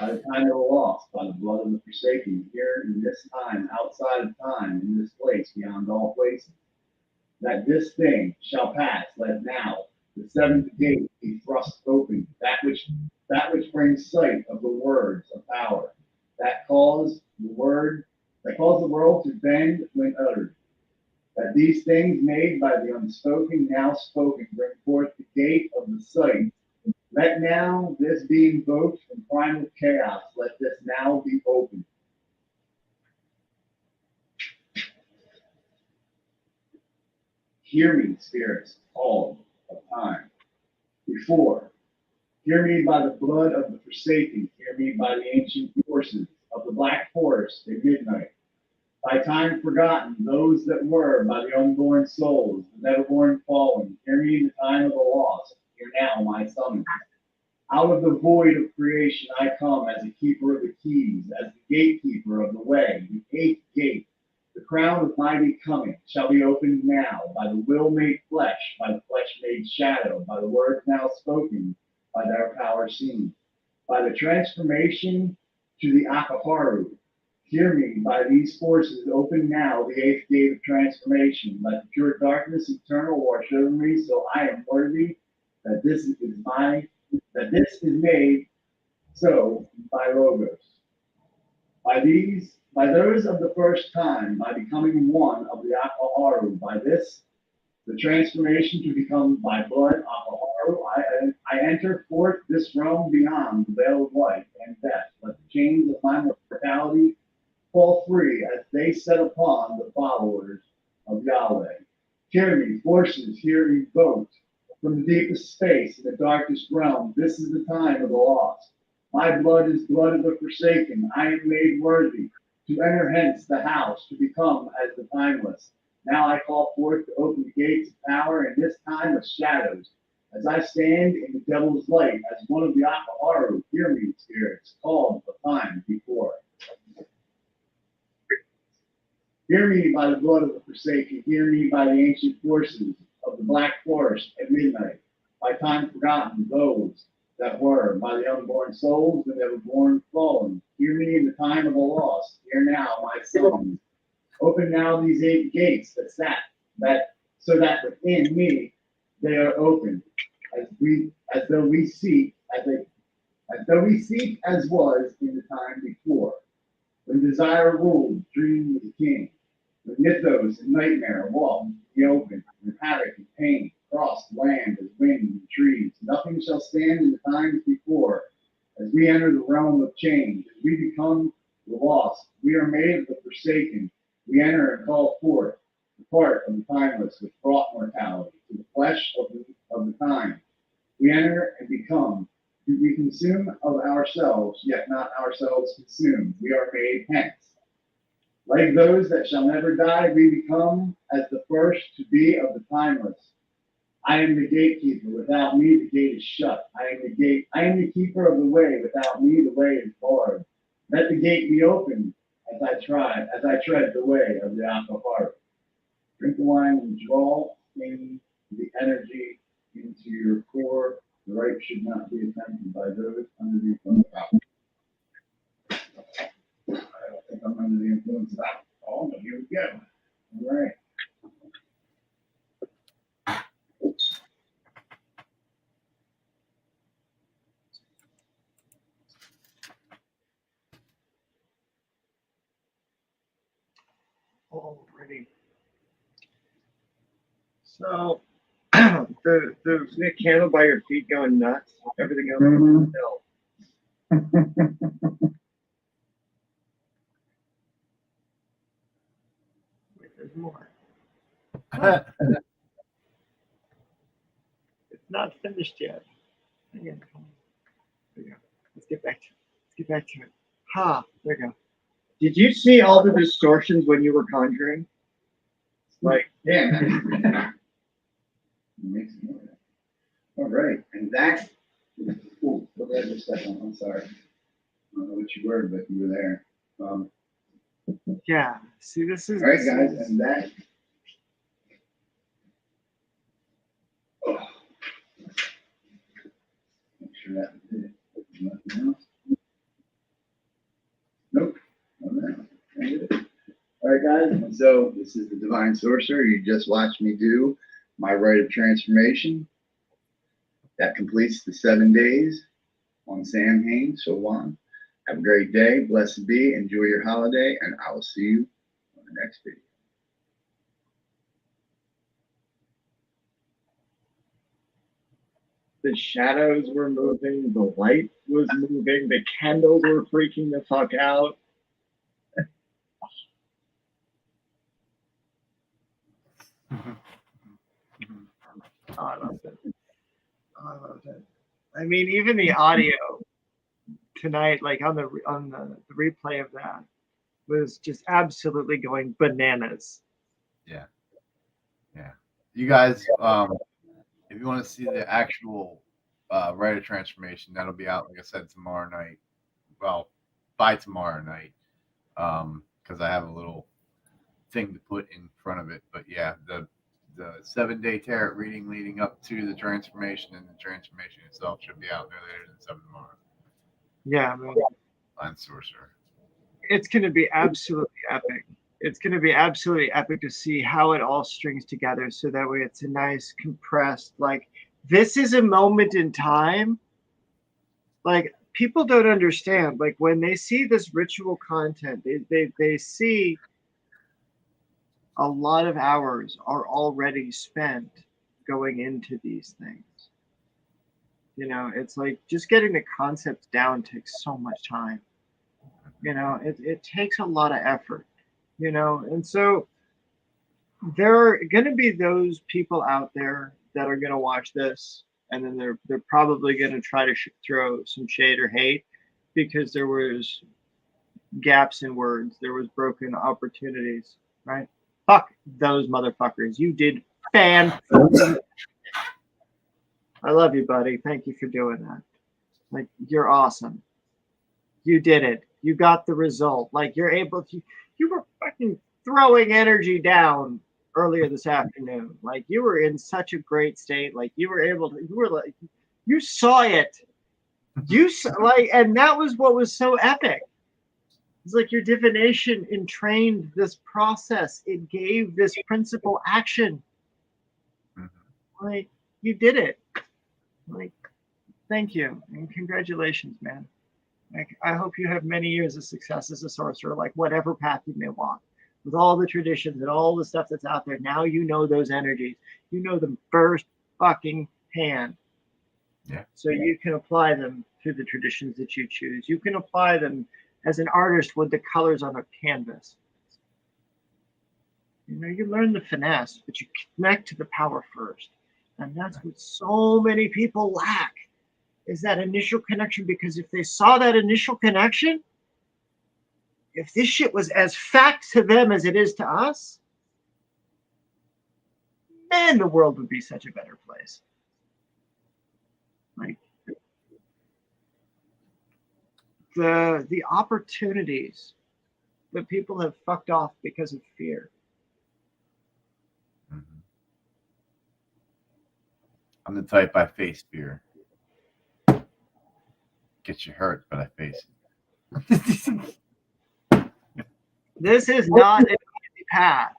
By the time of the lost, by the blood of the forsaken, here in this time, outside of time, in this place, beyond all places, that this thing shall pass, let now the seventh gate be thrust open, that which brings sight of the words of power, that cause the world to bend when uttered, that these things made by the unspoken, now spoken, bring forth the gate of the sight. Let now this be invoked from primal chaos. Let this now be opened. Hear me, spirits, called of time. Before, hear me by the blood of the forsaken. Hear me by the ancient forces of the black forest at midnight. By time forgotten, those that were, by the unborn souls, the never born fallen. Hear me in the time of the lost. Hear now my summons. Out of the void of creation I come as a keeper of the keys, as the gatekeeper of the way, the eighth gate. The crown of my becoming shall be opened now, by the will made flesh, by the flesh made shadow, by the words now spoken, by their power seen, by the transformation to the Akaharu, Hear me, by these forces, open now the eighth gate of transformation. Let the pure darkness eternal wash over me, so I am worthy that this is made so by Logos. By those of the first time, by becoming one of the Akaharu, by this, the transformation to become by blood Akaharu, I enter forth this realm beyond the veil of life and death. Let the chains of my mortality fall free as they set upon the followers of Yahweh. Hear me, forces here evoked from the deepest space in the darkest realm. This is the time of the lost. My blood is blood of the forsaken. I am made worthy to enter hence the house, to become as the timeless. Now I call forth to open the gates of power in this time of shadows. As I stand in the devil's light as one of the Akaharu, hear me, spirits, called the time before. Hear me by the blood of the forsaken. Hear me by the ancient forces of the black forest at midnight. By time forgotten, those that were, by the unborn souls when they were born fallen. Hear me in the time of the lost. Hear now, my sons. Open now these eight gates so that within me they are open, as though we seek as was in the time before. When desire ruled, dream was king. When mythos and nightmare walked the open, when havoc and pain crossed land as wind and trees, nothing shall stand in the times before. As we enter the realm of change, as we become the lost, we are made of the forsaken. We enter and call forth the part of the timeless which brought mortality to the flesh of the time. We enter and become. We consume of ourselves, yet not ourselves consumed. We are made hence. Like those that shall never die, we become as the first to be of the timeless. I am the gatekeeper. Without me, the gate is shut. I am the keeper of the way. Without me, the way is barred. Let the gate be opened as I tread the way of the Akaharu. Drink the wine and draw in the energy into your core. The Rite should not be attempted by those under the influence of alcohol. I don't think I'm under the influence of alcohol, but here we go. All right. Already. So the candle by your feet going nuts. Everything else Mhm. is still. Wait, there's more. It's not finished yet. Again, come on. There we go. Let's get back to it. Let's get back to it. Ha! There we go. Did you see all the distortions when you were conjuring? Like, Yeah. Amazing. All right. And that. Ooh, what did I just step on? I'm sorry. I don't know what you were, but you were there. yeah. See, this is. All right, guys. And that. Oh. Make sure that did it. Nothing else. Nope. All right, guys. And so this is the Divine Sorcerer. You just watched me do my rite of transformation. That completes the 7 days on Samhain. So on. Have a great day. Blessed be. Enjoy your holiday, and I will see you on the next video. The shadows were moving, the light was moving, the candles were freaking the fuck out. Oh, I loved it. Oh, I loved it. I mean, even the audio tonight, like on the replay of that, was just absolutely going bananas. Yeah. You guys, if you want to see the actual Rite of Transformation, that'll be out, like I said, tomorrow night. Well, by tomorrow night, because I have a little thing to put in front of it. But yeah, the 7-day tarot reading leading up to the transformation and the transformation itself should be out no later than 7 tomorrow. Yeah, man. On Sorcerer. It's going to be absolutely epic. It's going to be absolutely epic to see how it all strings together so that way it's a nice compressed, like, this is a moment in time. Like, people don't understand, like, when they see this ritual content, they see a lot of hours are already spent going into these things. You know, it's like just getting the concepts down takes so much time. You know, it takes a lot of effort, you know, and so there are going to be those people out there that are going to watch this, and then they're probably going to try to throw some shade or hate because there was gaps in words, there was broken opportunities, right? Fuck those motherfuckers. You did fan. I love you, buddy. Thank you for doing that. Like, you're awesome. You did it. You got the result. Like, you're able to. You were fucking throwing energy down earlier this afternoon. Like, you were in such a great state. Like, you were able to. You were like, you saw it. You saw, like, and that was what was so epic. It's like your divination entrained this process. It gave this principle action. Like, you did it. Like, thank you and congratulations, man. Like, I hope you have many years of success as a sorcerer, like whatever path you may walk, with all the traditions and all the stuff that's out there. Now you know those energies. You know them first fucking hand. Yeah. So you can apply them through the traditions that you choose. You can apply them as an artist with the colors on a canvas. You know, you learn the finesse, but you connect to the power first. And that's what so many people lack, is that initial connection. Because if they saw that initial connection, if this shit was as fact to them as it is to us, man, the world would be such a better place. Like, the opportunities that people have fucked off because of fear. I'm the type, I face fear. Gets you hurt, but I face it. This is not an easy path.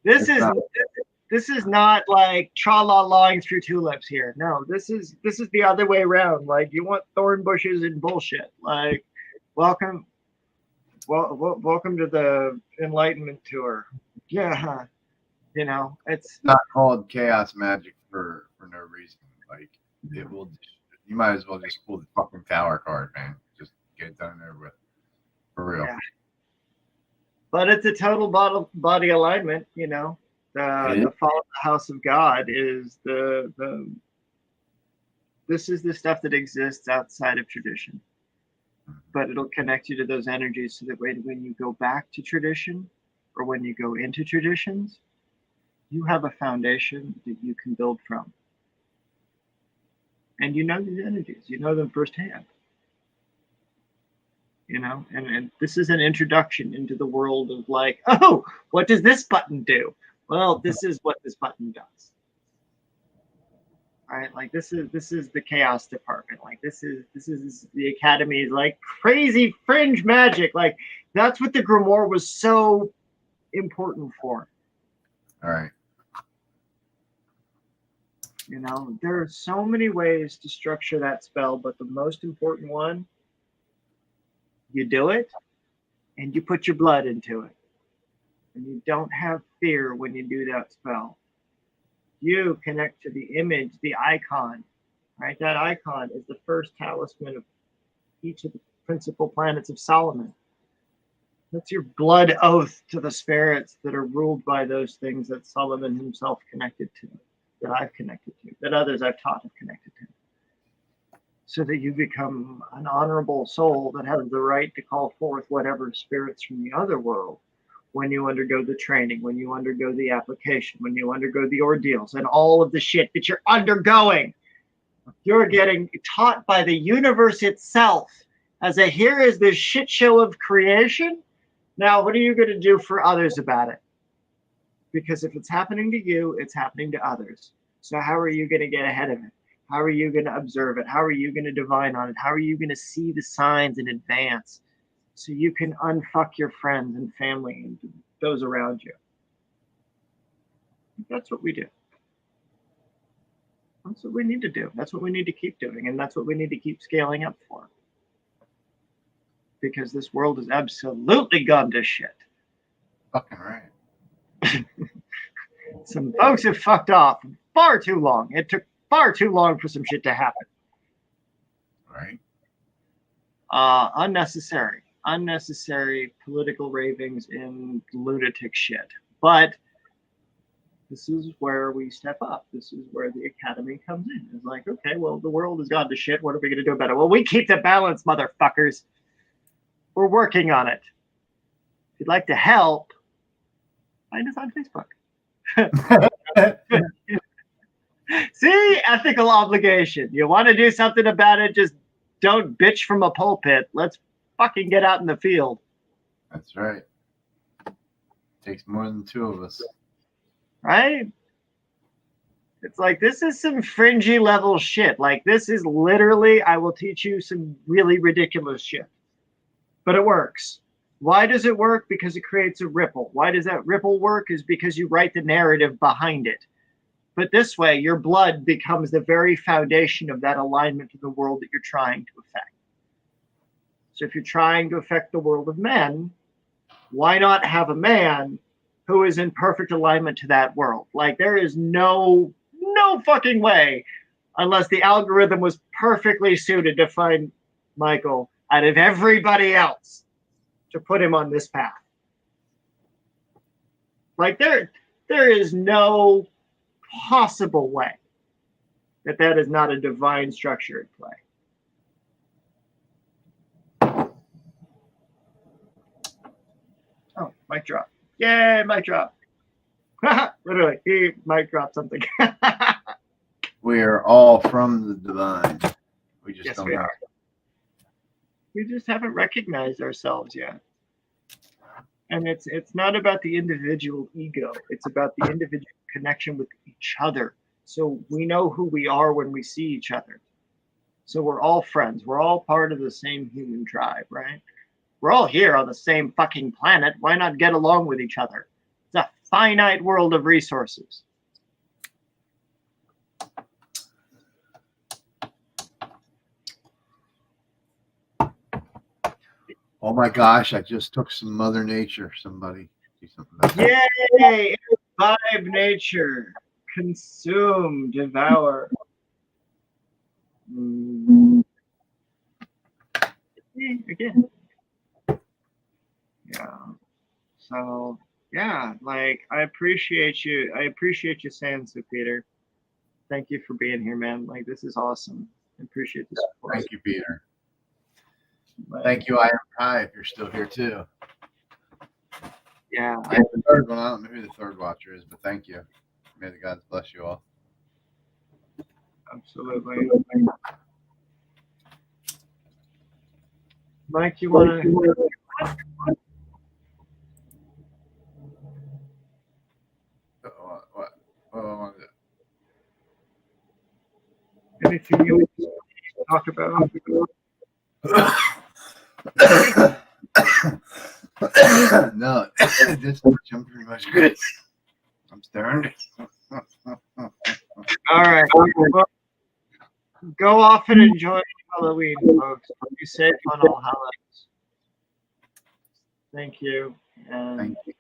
This is not like tra-la-laing through tulips here. No, this is the other way around. Like, you want thorn bushes and bullshit. Like, welcome to the Enlightenment tour. Yeah, you know, it's not called chaos magic for no reason. Like, it will. You might as well just pull the fucking tower card, man. Just get it done there with, for real. Yeah. But it's a total body alignment, you know. The fall of the house of God is this is the stuff that exists outside of tradition. But it'll connect you to those energies so that when you go back to tradition or when you go into traditions, you have a foundation that you can build from. And you know these energies, you know them firsthand. You know, and this is an introduction into the world of, like, oh, what does this button do? Well, this is what this button does. All right, like, this is the chaos department. Like, this is the academy's, like, crazy fringe magic. Like, that's what the grimoire was so important for. All right. You know, there are so many ways to structure that spell, but the most important one, you do it and you put your blood into it. And you don't have fear when you do that spell. You connect to the image, the icon, right? That icon is the first talisman of each of the principal planets of Solomon. That's your blood oath to the spirits that are ruled by those things that Solomon himself connected to, that I've connected to, that others I've taught have connected to. So that you become an honorable soul that has the right to call forth whatever spirits from the other world when you undergo the training, when you undergo the application, when you undergo the ordeals and all of the shit that you're undergoing. You're getting taught by the universe itself as a, here is this shit show of creation. Now, what are you going to do for others about it? Because if it's happening to you, it's happening to others. So how are you going to get ahead of it? How are you going to observe it? How are you going to divine on it? How are you going to see the signs in advance so you can unfuck your friends and family and those around you. That's what we do. That's what we need to do. That's what we need to keep doing, and that's what we need to keep scaling up for. Because this world has absolutely gone to shit. Fucking right. Some folks have fucked off far too long. It took far too long for some shit to happen. Right. Unnecessary political ravings and lunatic shit. But this is where we step up. This is where the academy comes in. It's like, okay, well, the world has gone to shit. What are we going to do about it? Well, we keep the balance, motherfuckers. We're working on it. If you'd like to help, find us on Facebook. See, ethical obligation. You want to do something about it, just don't bitch from a pulpit. Let's fucking get out in the field. That's right. Takes more than two of us. Right? It's like, this is some fringy level shit. Like, this is literally, I will teach you some really ridiculous shit. But it works. Why does it work? Because it creates a ripple. Why does that ripple work? Is because you write the narrative behind it. But this way, your blood becomes the very foundation of that alignment to the world that you're trying to affect. So if you're trying to affect the world of men, why not have a man who is in perfect alignment to that world? Like, there is no fucking way, unless the algorithm was perfectly suited to find Michael out of everybody else to put him on this path. Like, there is no possible way that is not a divine structure at play. Oh, mic drop. Yay, mic drop. Literally, he mic drop something. We are all from the divine. We just Yes, don't we know. are. We just haven't recognized ourselves yet. And it's not about the individual ego. It's about the individual connection with each other. So we know who we are when we see each other. So we're all friends. We're all part of the same human tribe, right? We're all here on the same fucking planet. Why not get along with each other? It's a finite world of resources. Oh my gosh, I just took some Mother Nature. Somebody do something about that. Yay! Vibe nature. Consume, devour. Again. Yeah. So yeah, like, I appreciate you. I appreciate you saying so, Peter. Thank you for being here, man. Like, this is awesome. I appreciate the support. Thank you, Peter. Like, Thank you, I am Kai, if you're still here too. yeah. Yeah, the third one. I don't know who the third watcher is, but thank you. May the gods bless you all. Absolutely. Mike, you want to? What do I want to do? Anything you want to talk about? No, this much I'm pretty much good. I'm stoned. All right. Well, go off and enjoy Halloween, folks. Be safe on All Hallows. Thank you. And Thank you.